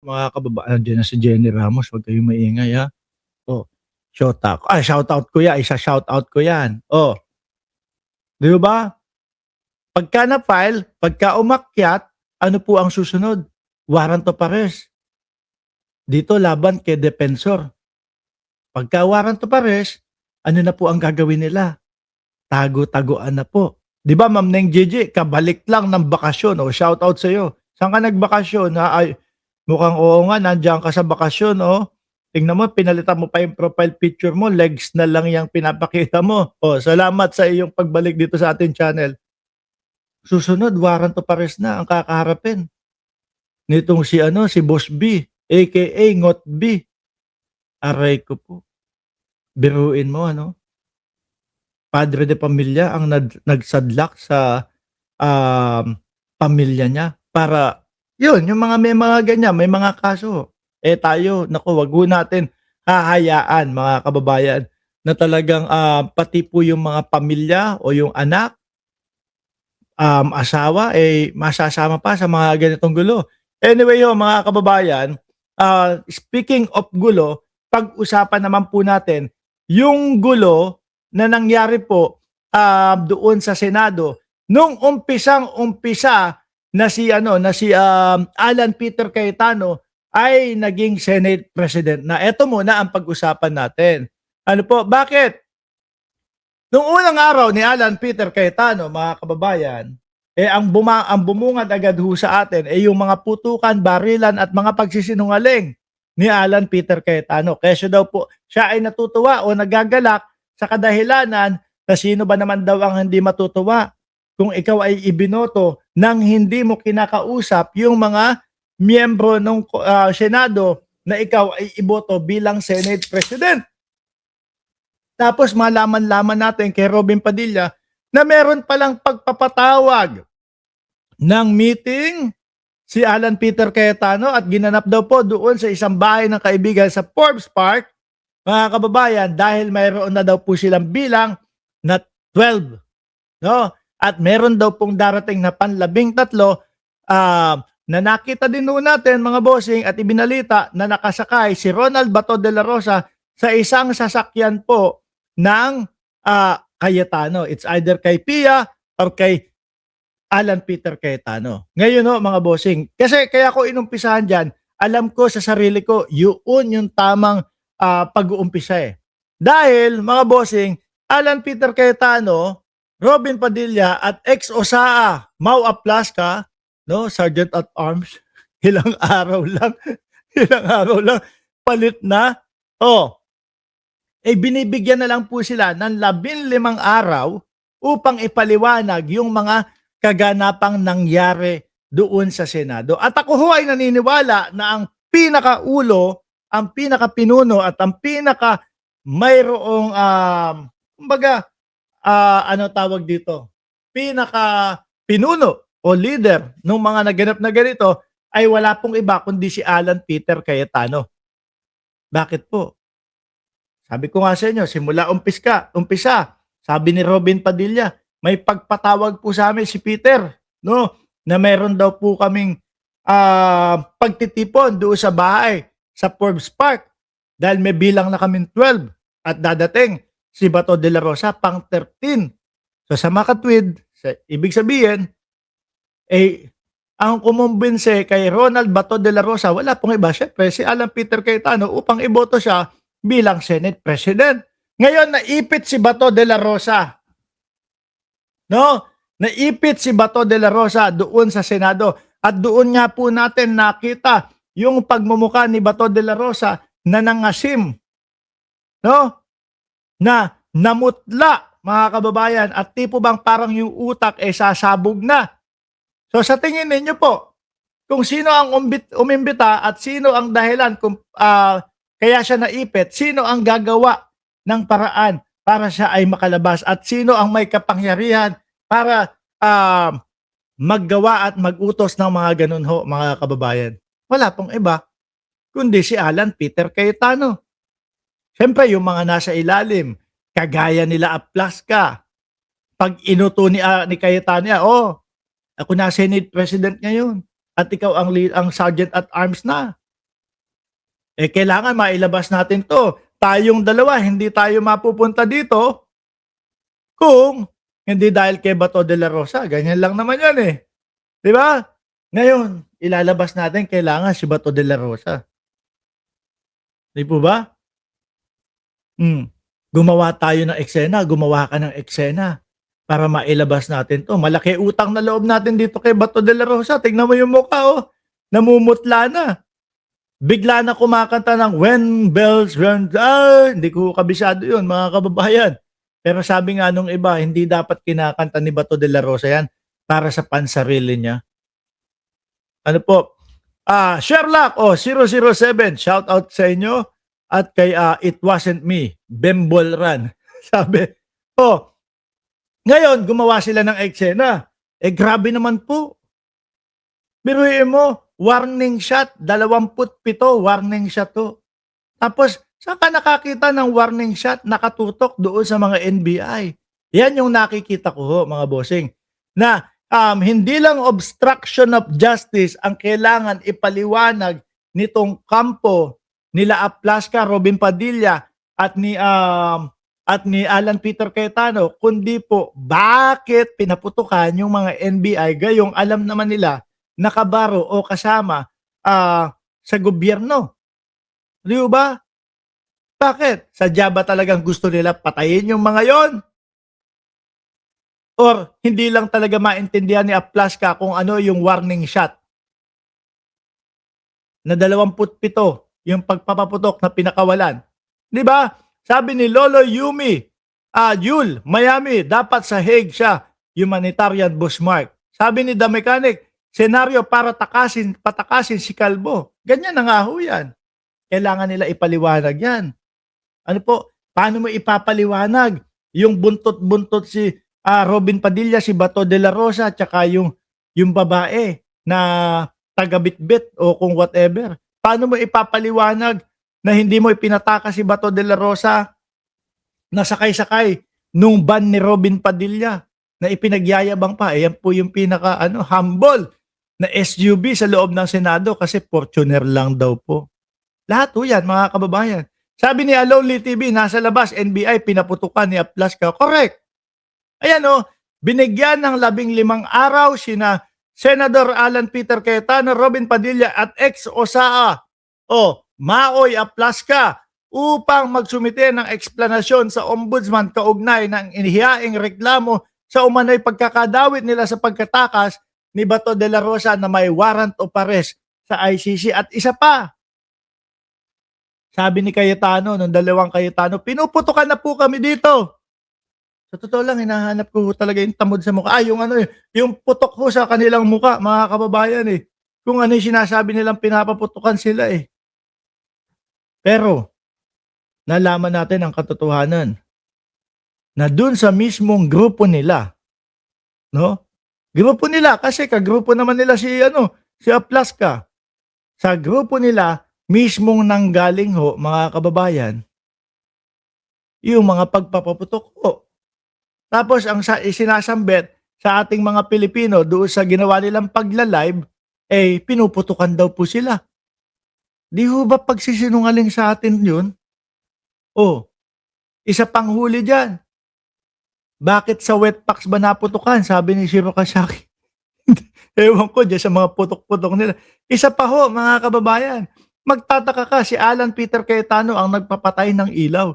Mga kababayan, andiyan na si Jenny Ramos, huwag kayong maingay, ha. Oh, shoutout ko 'yan, isa-shoutout ko 'yan. Oh, 'di ba? Pagka na-file, pagka umakyat, ano po ang susunod? Warrant of arrest. Dito laban kay depensor. Pagka warrant of arrest, ano na po ang gagawin nila? Tago-taguan na po. 'Di ba, Ma'am Neng Gigi, kabalik lang ng bakasyon, oh, shoutout sa'yo. Saan ka nagbakasyon, ha? Ay, mukhang oo nga, nandiyan ka sa bakasyon, oh. Tingnan mo, pinalitan mo pa yung profile picture mo, legs na lang yung pinapakita mo. Oh, salamat sa iyong pagbalik dito sa ating channel. Susunod, warrant of arrest na ang kakaharapin nitong si ano, si Boss B, aka Ngot B. Aray ko po. Biruin mo ano, padre de pamilya ang nagsadlak sa pamilya niya para yun, yung mga may mga ganyan, may mga kaso. Eh tayo, naku, wag ho natin hahayaan mga kababayan na talagang pati po yung mga pamilya o yung anak, asawa, eh masasama pa sa mga ganitong gulo. Anyway ho mga kababayan, speaking of gulo, pag-usapan naman po natin yung gulo na nangyari po doon sa Senado nung umpisang-umpisa na si ano na si Alan Peter Cayetano ay naging Senate President na. Ito muna ang pag-usapan natin. Ano po, bakit? Nung unang araw ni Alan Peter Cayetano, mga kababayan, eh ang bumungad agad ho sa atin eh yung mga putukan, barilan at mga pagsisinungaling ni Alan Peter Cayetano. Kaya daw po siya ay natutuwa o nagagalak sa kadahilanan na sino ba naman daw ang hindi matutuwa kung ikaw ay ibinoto nang hindi mo kinakausap yung mga miyembro ng Senado na ikaw ay iboto bilang Senate President. Tapos malaman-laman natin kay Robin Padilla na meron palang pagpapatawag ng meeting si Alan Peter Cayetano at ginanap daw po doon sa isang bahay ng kaibigan sa Forbes Park, mga kababayan, dahil mayroon na daw po silang bilang na 12. No? At meron daw pong darating na panlabing-tatlo na nakita din noon natin mga bossing at ibinalita na nakasakay si Ronald Bato de la Rosa sa isang sasakyan po ng Cayetano. It's either kay Pia or kay Alan Peter Cayetano. Ngayon ho mga bossing, kasi kaya ko inumpisahan dyan, alam ko sa sarili ko, yun yung tamang pag-uumpisa eh. Dahil mga bossing, Alan Peter Cayetano, Robin Padilla at ex-OSAA, Mau Aplasca, no, Sergeant at Arms, ilang araw lang, ilang araw lang, palit na. Oh, eh binibigyan na lang po sila ng 15 araw upang ipaliwanag yung mga kaganapang nangyari doon sa Senado. At ako ho ay naniniwala na ang pinakaulo, ang pinakapinuno at ang pinaka mayroong kumbaga ano tawag dito? Pinaka pinuno o leader ng mga naganap na ganito ay wala pong iba kundi si Alan Peter Cayetano. Bakit po? Sabi ko nga sa inyo, simula umpisa, sabi ni Robin Padilla, may pagpatawag po sa amin si Peter, no? Na meron daw po kaming pagtitipon doon sa bahay sa Forbes Park dahil may bilang na kaming 12 at dadating si Bato de la Rosa pang 13. So sa makatwid, ibig sabihin, eh, ang kumumbinse kay Ronald Bato de la Rosa, wala pong iba, syempre si Alan Peter Cayetano upang iboto siya bilang Senate President. Ngayon, naipit si Bato de la Rosa. No? Naipit si Bato de la Rosa doon sa Senado. At doon nga po natin nakita yung pagmumukha ni Bato de la Rosa na nangasim. No? Na namutla, mga kababayan. At tipo bang parang yung utak ay sasabog na. So sa tingin ninyo po, kung sino ang umimbita at sino ang dahilan kung kaya siya naipit, sino ang gagawa ng paraan para siya ay makalabas at sino ang may kapangyarihan para maggawa at magutos ng mga ganun ho, mga kababayan. Wala pong iba kundi si Alan Peter Cayetano. Siyempre yung mga nasa ilalim, kagaya nila Aplasca, pag inuto ni Cayetano, ako na Senate President ngayon at ikaw ang Sergeant at Arms na. Kailangan mailabas natin 'to. Tayong dalawa hindi tayo mapupunta dito kung hindi dahil kay Bato de la Rosa, ganyan lang naman 'yan, 'di ba? Ngayon, ilalabas natin kailangan si Bato de la Rosa, 'di po ba? Hmm, gumawa tayo ng eksena, gumawa ka ng eksena para mailabas natin 'to. Malaki utang na loob natin dito kay Bato de la Rosa, tignan mo yung mukha, namumutla na. Bigla na kumakanta ng When Bells Run, hindi ko kabisado yun mga kababayan. Pero sabi nga nung iba, hindi dapat kinakanta ni Bato de la Rosa yan para sa pansarili niya. Ano po? Sherlock 007, shout out sa inyo at kay It Wasn't Me, Bembol Run. Sabi, ngayon gumawa sila ng eksena. Grabe naman po. Biruin mo, warning shot, 27 warning shot to. Tapos, saan ka nakakita ng warning shot nakatutok doon sa mga NBI? Yan yung nakikita ko ho, mga bossing. Na hindi lang obstruction of justice ang kailangan ipaliwanag nitong kampo nila Aplasca, Robin Padilla at ni Alan Peter Cayetano, kundi po bakit pinaputukan yung mga NBI gayong alam naman nila nakabaro o kasama sa gobyerno. Di ba? Bakit? Sadya ba talagang gusto nila patayin yung mga yon? Or hindi lang talaga maintindihan ni Aplasca kung ano yung warning shot na 27 yung pagpapaputok na pinakawalan. Di ba? Sabi ni Lolo Yumi, Yul, Miami, dapat sa Hague siya, humanitarian bushmark. Sabi ni The Mechanic, senaryo para patakasin si Kalbo. Ganyan na nga ho yan. Kailangan nila ipaliwanag yan. Ano po? Paano mo ipapaliwanag yung buntot-buntot si Robin Padilla, si Bato de la Rosa, tsaka yung babae na taga-bitbit o kung whatever? Paano mo ipapaliwanag na hindi mo ipinataka si Bato de la Rosa na sakay-sakay nung van ni Robin Padilla na ipinagyayabang pa? Yan po yung pinaka humble na SUV sa loob ng Senado kasi Fortuner lang daw po. Lahat po yan, mga kababayan. Sabi ni Alonly TV, nasa labas, NBI, pinaputukan ni Aplasca. Correct. Ayan binigyan ng 15 araw sina Senador Alan Peter Cayetano, Robin Padilla at ex-OSAA Maoy Aplasca upang magsumite ng eksplanasyon sa ombudsman kaugnay ng inihiyaing reklamo sa umano'y pagkakadawit nila sa pagkatakas ni Bato de la Rosa na may warrant of arrest sa ICC. At isa pa, sabi ni Cayetano, nung dalawang Cayetano, pinuputukan na po kami dito. Sa totoo lang, hinahanap ko talaga yung tamod sa mukha. Yung putok ko sa kanilang mukha, mga kababayan Kung ano yung sinasabi nilang pinapaputukan sila Pero, nalaman natin ang katotohanan na dun sa mismong grupo nila, no? Grupo nila, kasi kagrupo naman nila si Aplasca. Sa grupo nila, mismong nanggaling mga kababayan, yung mga pagpapaputok ho. Tapos ang isinasambit sa ating mga Pilipino doon sa ginawa nilang pagla-live, pinuputukan daw po sila. Di ho ba pagsisinungaling sa atin yun? Isa pang huli dyan. Bakit sa wetpacks ba naputukan? Sabi ni Shiro Kasaki. Ewan ko dyan sa mga putok-putok nila. Isa pa ho, mga kababayan. Magtataka ka, si Alan Peter Cayetano ang nagpapatay ng ilaw.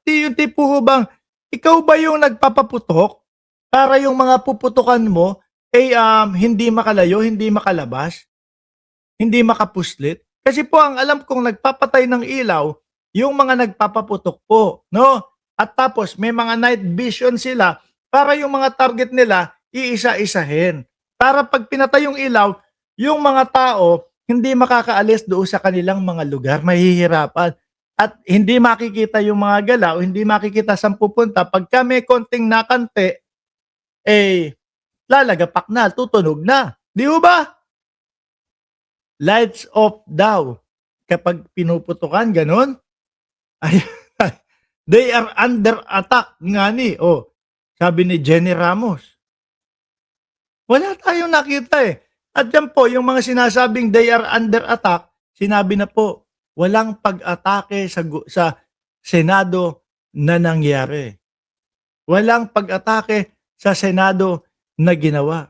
Yung tipo ho bang, ikaw ba yung nagpapaputok para yung mga puputukan mo hindi makalayo, hindi makalabas, hindi makapuslit? Kasi po ang alam kong nagpapatay ng ilaw, yung mga nagpapaputok po, no? At tapos may mga night vision sila para yung mga target nila iisa-isahin. Para pag pinatay yung ilaw, yung mga tao hindi makakaalis doon sa kanilang mga lugar, mahihirapan. At hindi makikita yung mga galaw, hindi makikita saan pupunta. Pagka may konting nakante, lalagapak na, tutunog na. Di ba? Lights off daw. Kapag pinuputukan, ganun. They are under attack nga sabi ni Jenny Ramos. Wala tayong nakita At yan po, yung mga sinasabing they are under attack, sinabi na po walang pag-atake sa Senado na nangyari. Walang pag-atake sa Senado na ginawa.